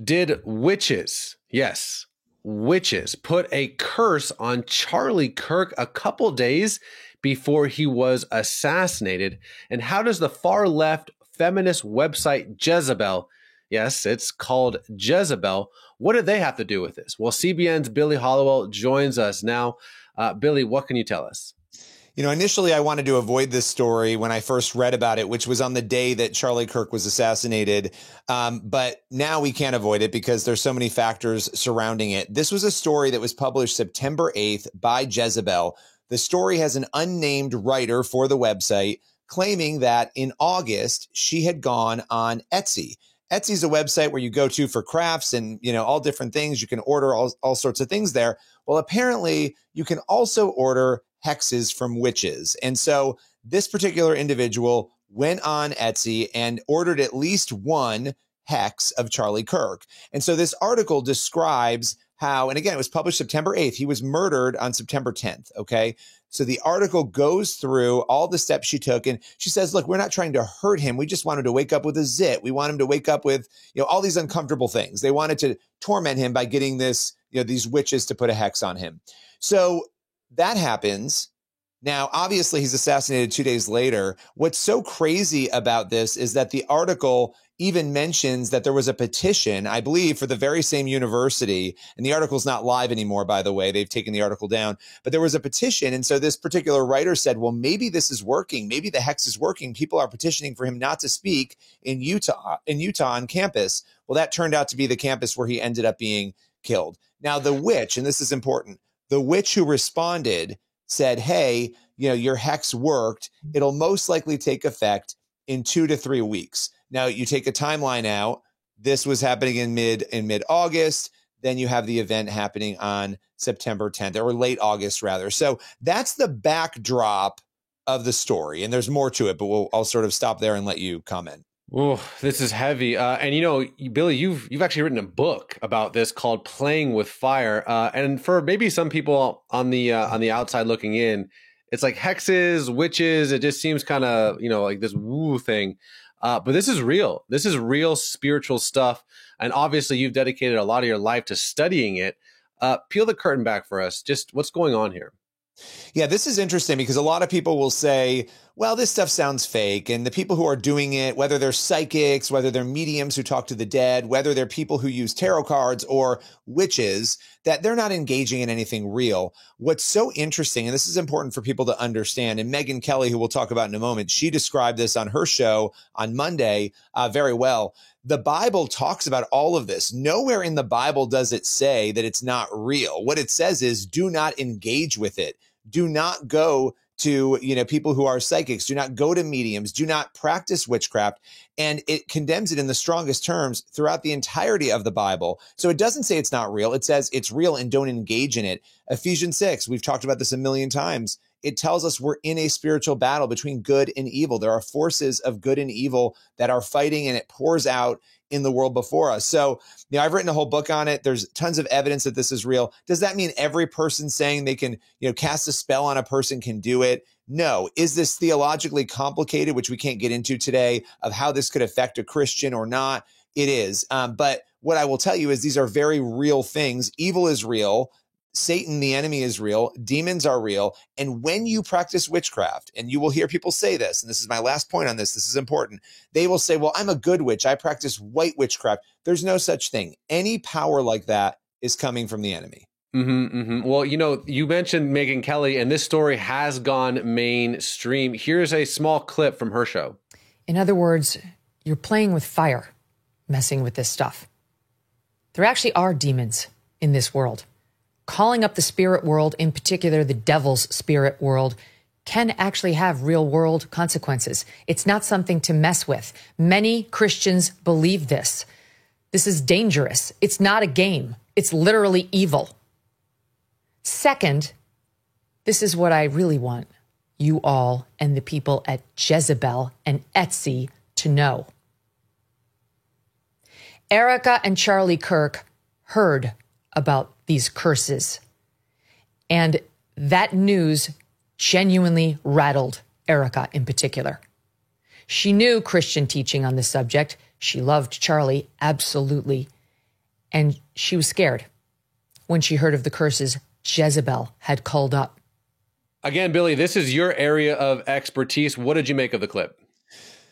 Did witches, yes, witches, put a curse on Charlie Kirk a couple days before he was assassinated? And how does the far left feminist website Jezebel, yes, it's called Jezebel, what do they have to do with this? Well, CBN's Billy Hollowell joins us now. Billy, what can you tell us? Initially I wanted to avoid this story when I first read about it, which was on the day that Charlie Kirk was assassinated. But now we can't avoid it because there's so many factors surrounding it. This was a story that was published September 8th by Jezebel. The story has an unnamed writer for the website claiming that in August, she had gone on Etsy. Etsy is a website where you go to for crafts and, all different things. You can order all sorts of things there. Well, apparently you can also order hexes from witches. And so this particular individual went on Etsy and ordered at least one hex of Charlie Kirk. And so this article describes how, and again, it was published September 8th. He was murdered on September 10th. Okay. So the article goes through all the steps she took. And she says, look, we're not trying to hurt him. We just want him to wake up with a zit. We want him to wake up with, all these uncomfortable things. They wanted to torment him by getting this, these witches to put a hex on him. So that happens. Now, obviously, he's assassinated 2 days later. What's so crazy about this is that the article even mentions that there was a petition, I believe, for the very same university. And the article's not live anymore, by the way. They've taken the article down. But there was a petition. And so this particular writer said, well, maybe this is working. Maybe the hex is working. People are petitioning for him not to speak in Utah on campus. Well, that turned out to be the campus where he ended up being killed. Now, the witch, and this is important, the witch who responded said, hey, your hex worked. It'll most likely take effect in 2 to 3 weeks. Now, you take a timeline out. This was happening in mid-August. Then you have the event happening on September 10th, or late August, rather. So that's the backdrop of the story. And there's more to it, but I'll sort of stop there and let you comment. Oh, this is heavy. And Billy, you've actually written a book about this called Playing with Fire. And for maybe some people on the outside looking in, it's like hexes, witches. It just seems kind of, like this woo thing. But this is real. This is real spiritual stuff. And obviously you've dedicated a lot of your life to studying it. Peel the curtain back for us. Just what's going on here? Yeah, this is interesting because a lot of people will say, well, this stuff sounds fake. And the people who are doing it, whether they're psychics, whether they're mediums who talk to the dead, whether they're people who use tarot cards or witches, that they're not engaging in anything real. What's so interesting, and this is important for people to understand, and Megyn Kelly, who we'll talk about in a moment, she described this on her show on Monday very well. The Bible talks about all of this. Nowhere in the Bible does it say that it's not real. What it says is do not engage with it. Do not go to, people who are psychics. Do not go to mediums. Do not practice witchcraft. And it condemns it in the strongest terms throughout the entirety of the Bible. So it doesn't say it's not real. It says it's real and don't engage in it. Ephesians 6, we've talked about this a million times. It tells us we're in a spiritual battle between good and evil. There are forces of good and evil that are fighting, and it pours out in the world before us. So, I've written a whole book on it. There's tons of evidence that this is real. Does that mean every person saying they can, cast a spell on a person can do it? No. Is this theologically complicated, which we can't get into today, of how this could affect a Christian or not? It is. But what I will tell you is these are very real things. Evil is real. Satan, the enemy, is real. Demons are real. And when you practice witchcraft, and you will hear people say this, and this is my last point on this, this is important. They will say, well, I'm a good witch. I practice white witchcraft. There's no such thing. Any power like that is coming from the enemy. Mm-hmm, mm-hmm. Well, you mentioned Megyn Kelly, and this story has gone mainstream. Here's a small clip from her show. In other words, you're playing with fire, messing with this stuff. There actually are demons in this world. Calling up the spirit world, in particular the devil's spirit world, can actually have real world consequences. It's not something to mess with. Many Christians believe this. This is dangerous. It's not a game. It's literally evil. Second, this is what I really want you all and the people at Jezebel and Etsy to know. Erica and Charlie Kirk heard about these curses, and that news genuinely rattled Erica in particular. She knew Christian teaching on the subject. She loved Charlie, absolutely. And she was scared when she heard of the curses Jezebel had called up. Again, Billy, this is your area of expertise. What did you make of the clip?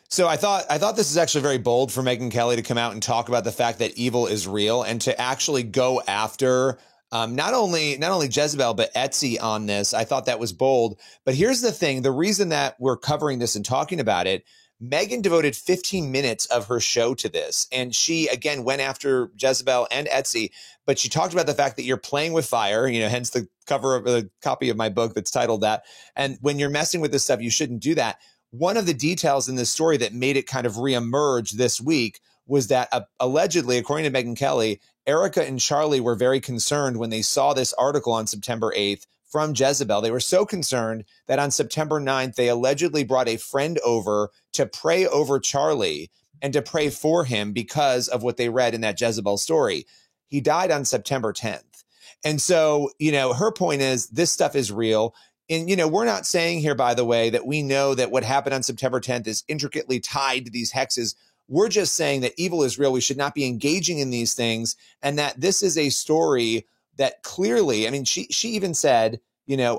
So I thought this is actually very bold for Megyn Kelly to come out and talk about the fact that evil is real and to actually go after not only Jezebel, but Etsy on this. I thought that was bold. But here's the thing. The reason that we're covering this and talking about it, Megyn devoted 15 minutes of her show to this. And she, again, went after Jezebel and Etsy. But she talked about the fact that you're playing with fire, hence the cover of the copy of my book that's titled that. And when you're messing with this stuff, you shouldn't do that. One of the details in this story that made it kind of reemerge this week was that allegedly, according to Megyn Kelly, Erica and Charlie were very concerned when they saw this article on September 8th from Jezebel. They were so concerned that on September 9th, they allegedly brought a friend over to pray over Charlie and to pray for him because of what they read in that Jezebel story. He died on September 10th. And so, her point is this stuff is real. And, we're not saying here, by the way, that we know that what happened on September 10th is intricately tied to these hexes. We're just saying that evil is real. We should not be engaging in these things. And that this is a story that clearly, she even said,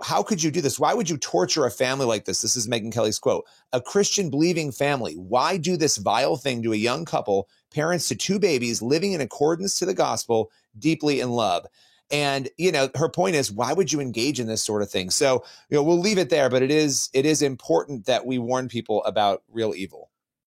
how could you do this? Why would you torture a family like this? This is Megyn Kelly's quote, a Christian believing family. Why do this vile thing to a young couple, parents to two babies living in accordance to the gospel, deeply in love? And, her point is, why would you engage in this sort of thing? So, we'll leave it there, but it is important that we warn people about real evil.